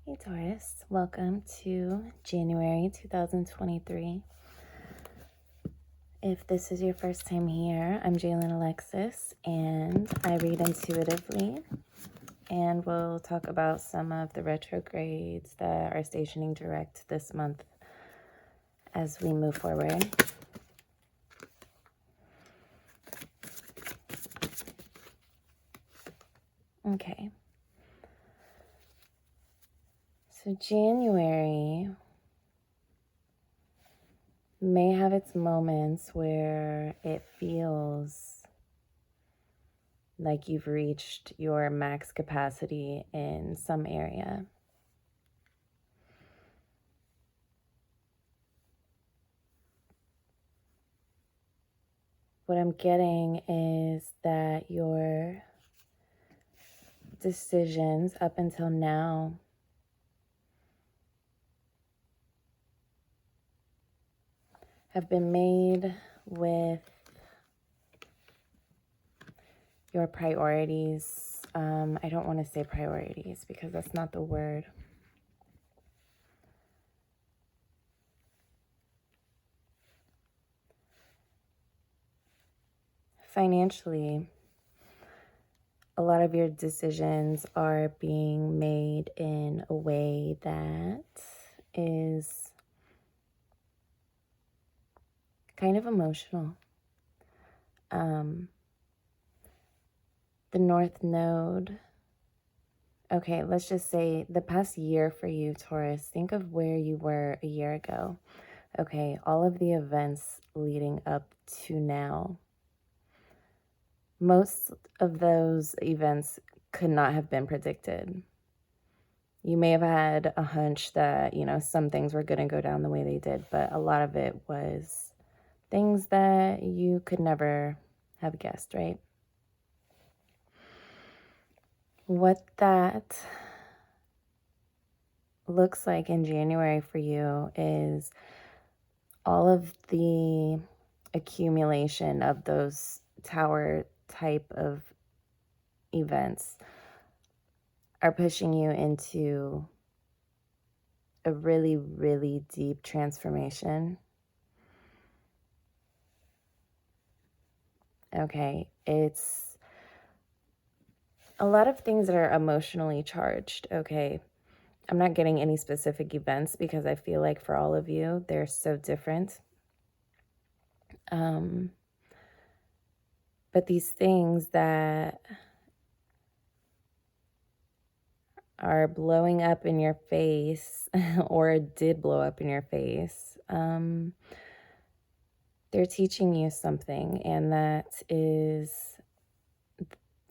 Hey Taurus, welcome to January 2023. If this is your first time here, I'm Jaylynngelato and I read intuitively, and we'll talk about some of the retrogrades that are stationing direct this month as we move forward. Okay. So January may have its moments where it feels like you've reached your max capacity in some area. What I'm getting is that your decisions up until now have been made with your priorities. I don't want to say priorities because that's not the word. Financially, a lot of your decisions are being made in a way that is kind of emotional. The North Node. Okay, let's just say the past year for you, Taurus, think of where you were a year ago. Okay, all of the events leading up to now. Most of those events could not have been predicted. You may have had a hunch that, some things were going to go down the way they did, but a lot of it was things that you could never have guessed, right? What that looks like in January for you is all of the accumulation of those tower type of events are pushing you into a really, really deep transformation. Okay, it's a lot of things that are emotionally charged, okay? I'm not getting any specific events because I feel like for all of you, they're so different. But these things that are blowing up in your face or did blow up in your face, they're teaching you something, and that is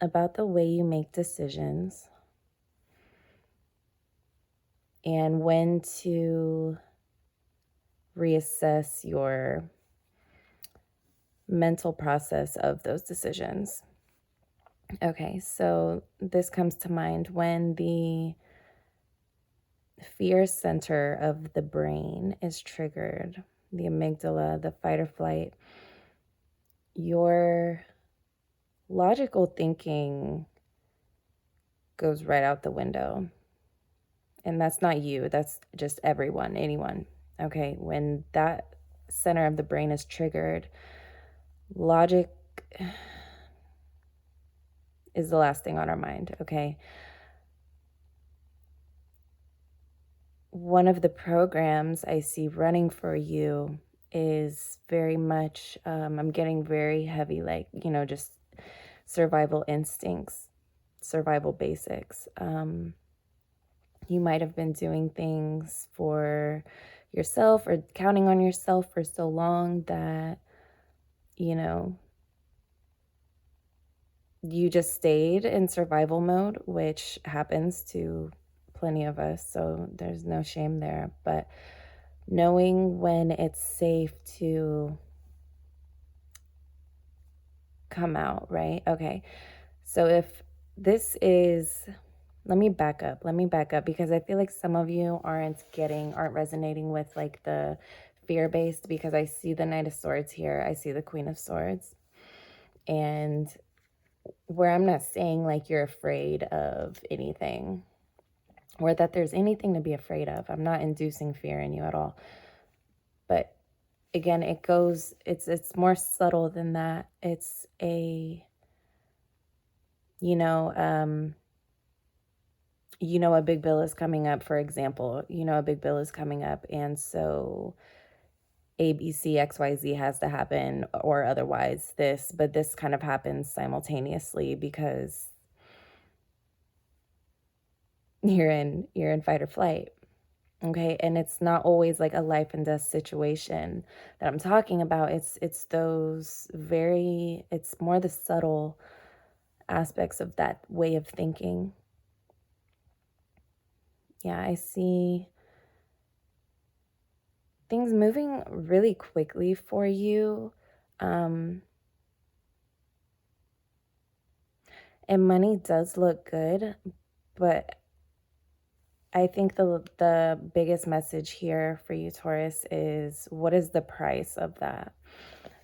about the way you make decisions and when to reassess your mental process of those decisions. Okay, so this comes to mind when the fear center of the brain is triggered, the amygdala, the fight or flight. Your logical thinking goes right out the window. And that's not you, that's just everyone, anyone. Okay, when that center of the brain is triggered, logic is the last thing on our mind, okay? One of the programs I see running for you is very much, I'm getting very heavy, like, just survival instincts, survival basics. You might have been doing things for yourself or counting on yourself for so long that, you just stayed in survival mode, which happens to plenty of us, so there's no shame there. But knowing when it's safe to come out, right? Okay, so if this is, let me back up because I feel like some of you aren't resonating with like the fear-based, because I see the Knight of Swords here, I see the Queen of Swords, and where I'm not saying like you're afraid of anything, or that there's anything to be afraid of. I'm not inducing fear in you at all. But again, it's more subtle than that. It's a, you know, a big bill is coming up, for example. A big bill is coming up, and so A, B, C, X, Y, Z has to happen, or otherwise this, but this kind of happens simultaneously because you're in fight or flight. Okay, and it's not always like a life and death situation that I'm talking about. It's more the subtle aspects of that way of thinking. Yeah, I see things moving really quickly for you. And money does look good, but I think the biggest message here for you, Taurus, is what is the price of that?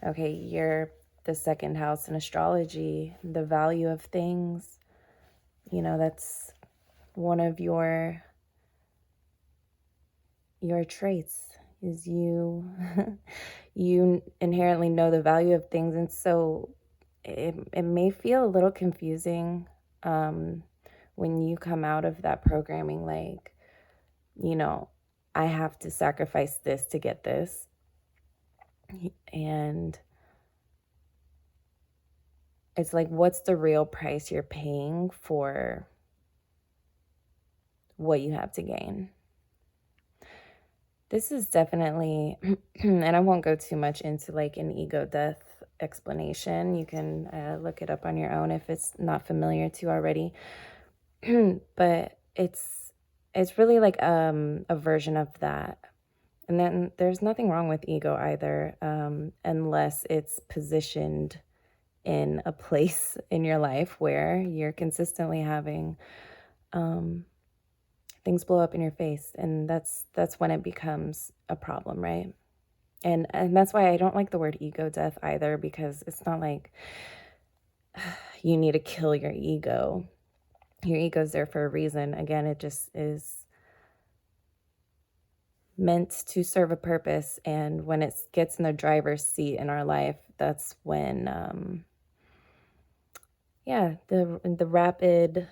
Okay, you're the second house in astrology, the value of things. That's one of your traits is you you inherently know the value of things, and so it may feel a little confusing when you come out of that programming, like, I have to sacrifice this to get this. And it's like, what's the real price you're paying for what you have to gain? This is definitely, and I won't go too much into like an ego death explanation. You can look it up on your own if it's not familiar to you already. But it's really like a version of that. And then there's nothing wrong with ego either, unless it's positioned in a place in your life where you're consistently having things blow up in your face, and that's when it becomes a problem, right? And that's why I don't like the word ego death either, because it's not like you need to kill your ego. Your ego's there for a reason. Again, it just is meant to serve a purpose, and when it gets in the driver's seat in our life, that's when the rapid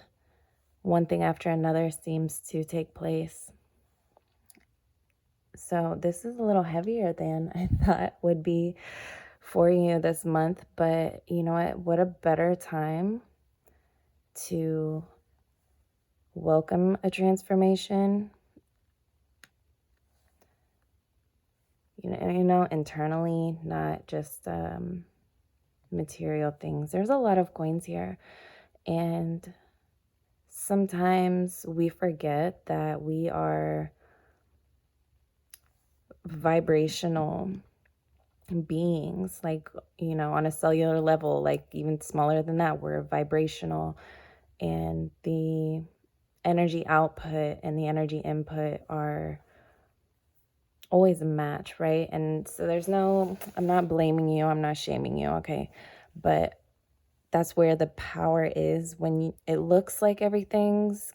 one thing after another seems to take place. So this is a little heavier than I thought would be for you this month, but you know what a better time to welcome a transformation, internally, not just material things. There's a lot of coins here, and sometimes we forget that we are vibrational beings, like, on a cellular level, like even smaller than that, we're vibrational, and the energy output and the energy input are always a match, right? And so I'm not blaming you, I'm not shaming you, okay? But that's where the power is, when it looks like everything's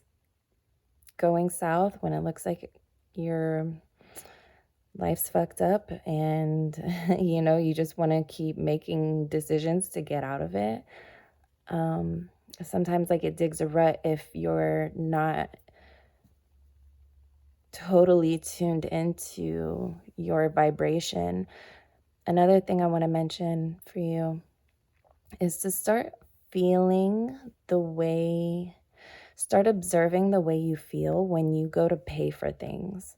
going south, when it looks like your life's fucked up, and you just want to keep making decisions to get out of it. Sometimes like it digs a rut if you're not totally tuned into your vibration. Another thing I want to mention for you is to start observing the way you feel when you go to pay for things.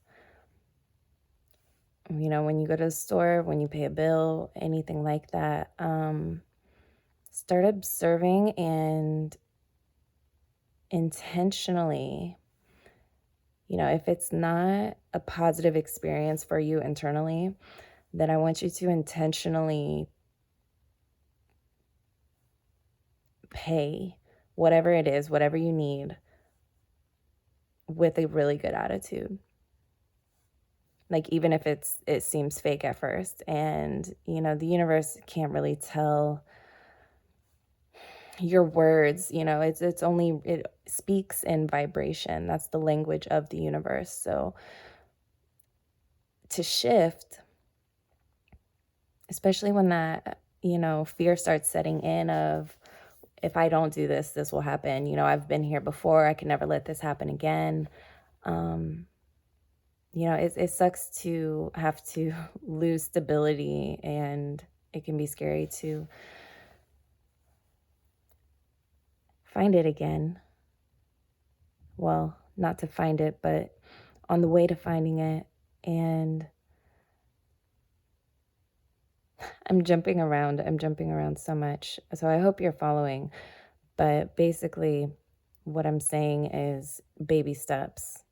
When you go to the store, when you pay a bill, anything like that, start observing and intentionally, if it's not a positive experience for you internally, then I want you to intentionally pay whatever it is, whatever you need, with a really good attitude. Like, even if it seems fake at first, and the universe can't really tell your words, you know, it's only, it speaks in vibration. That's the language of the universe. So to shift, especially when that, you know, fear starts setting in of, if I don't do this, this will happen. You know, I've been here before. I can never let this happen again. You know, it sucks to have to lose stability, and it can be scary to find it again. Well, not to find it, but on the way to finding it. And I'm jumping around so much. So I hope you're following. But basically, what I'm saying is baby steps,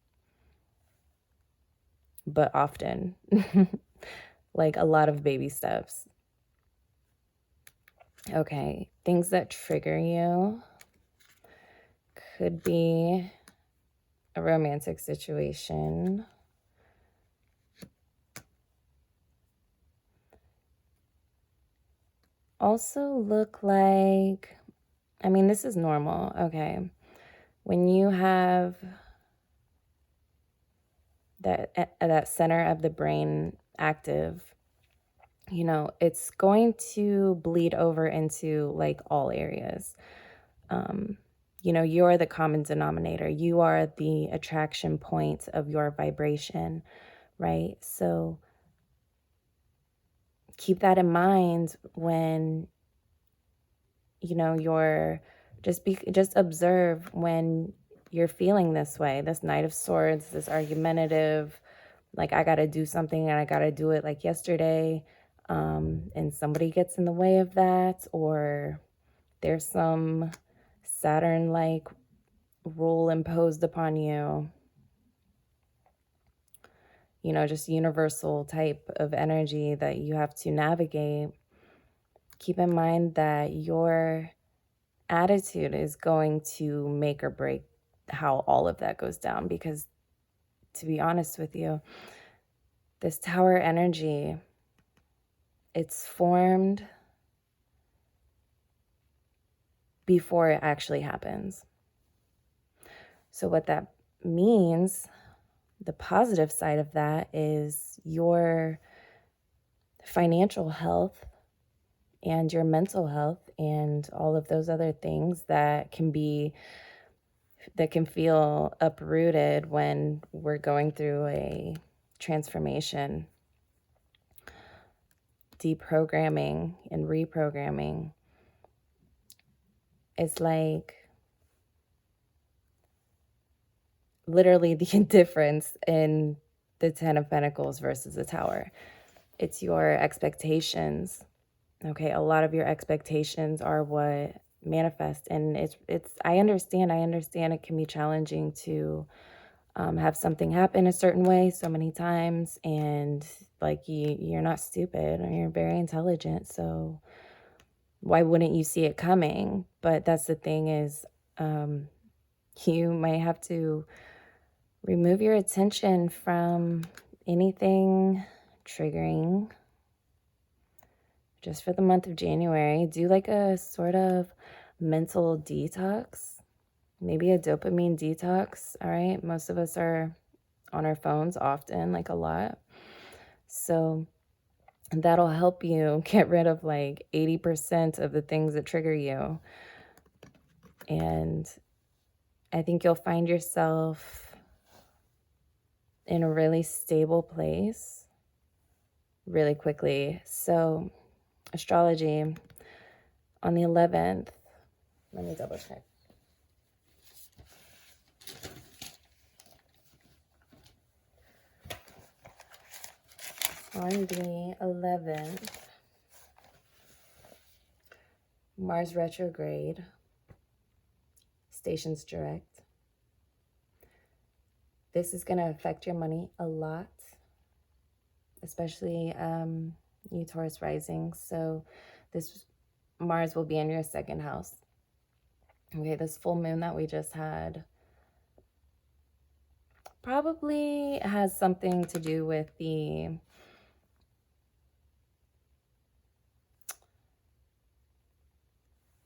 but often. Like a lot of baby steps. Okay, things that trigger you could be a romantic situation. Also look like, I mean, this is normal, okay? When you have that center of the brain active, you know, it's going to bleed over into like all areas. You know, you're the common denominator. You are the attraction point of your vibration, right? So keep that in mind when, you know, you're just observe when you're feeling this way, this Knight of Swords, this argumentative, like I got to do something and I got to do it like yesterday. And somebody gets in the way of that, or there's some Saturn-like rule imposed upon you, you know, just universal type of energy that you have to navigate. Keep in mind that your attitude is going to make or break how all of that goes down. Because to be honest with you, this tower energy, it's formed before it actually happens. So what that means, the positive side of that, is your financial health and your mental health and all of those other things that can feel uprooted when we're going through a transformation, deprogramming and reprogramming. It's like literally the difference in the Ten of Pentacles versus the Tower. It's your expectations. Okay, a lot of your expectations are what manifest, and I understand it can be challenging to have something happen a certain way so many times, and like you're not stupid, or you're very intelligent, so why wouldn't you see it coming? But that's the thing is, you might have to remove your attention from anything triggering just for the month of January. Do like a sort of mental detox, maybe a dopamine detox. All right. Most of us are on our phones often, like a lot. So that'll help you get rid of like 80% of the things that trigger you. And I think you'll find yourself in a really stable place really quickly. So astrology on the 11th, let me double check. On the 11th, Mars retrograde, stations direct. This is going to affect your money a lot, especially you Taurus rising. So this Mars will be in your second house. Okay, this full moon that we just had probably has something to do with the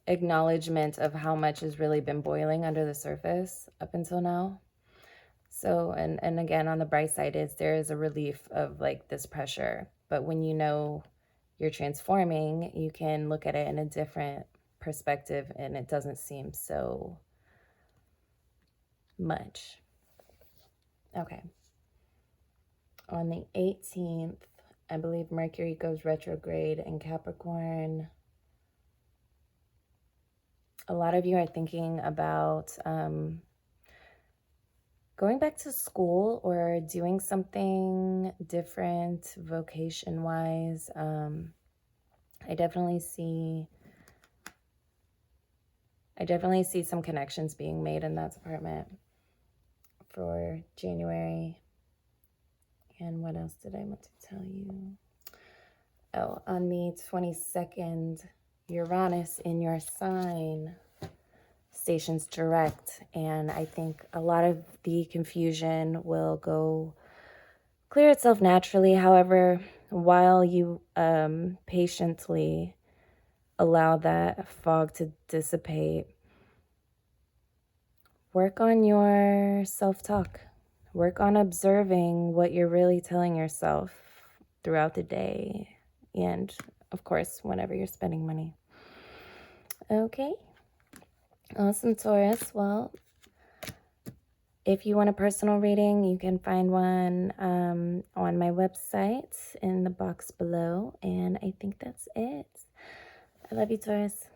acknowledgement of how much has really been boiling under the surface up until now. So, and again, on the bright side is there is a relief of like this pressure. But when you know you're transforming, you can look at it in a different perspective and it doesn't seem so much. Okay. On the 18th, I believe Mercury goes retrograde in Capricorn. A lot of you are thinking about going back to school or doing something different vocation-wise. I definitely see some connections being made in that department for January. And what else did I want to tell you? Oh, on the 22nd, Uranus in your sign stations direct, and I think a lot of the confusion will go clear itself naturally. However, while you patiently allow that fog to dissipate, work on your self-talk. Work on observing what you're really telling yourself throughout the day and, of course, whenever you're spending money. Okay. Awesome, Taurus. Well, if you want a personal reading, you can find one on my website in the box below. And I think that's it. I love you, Taurus.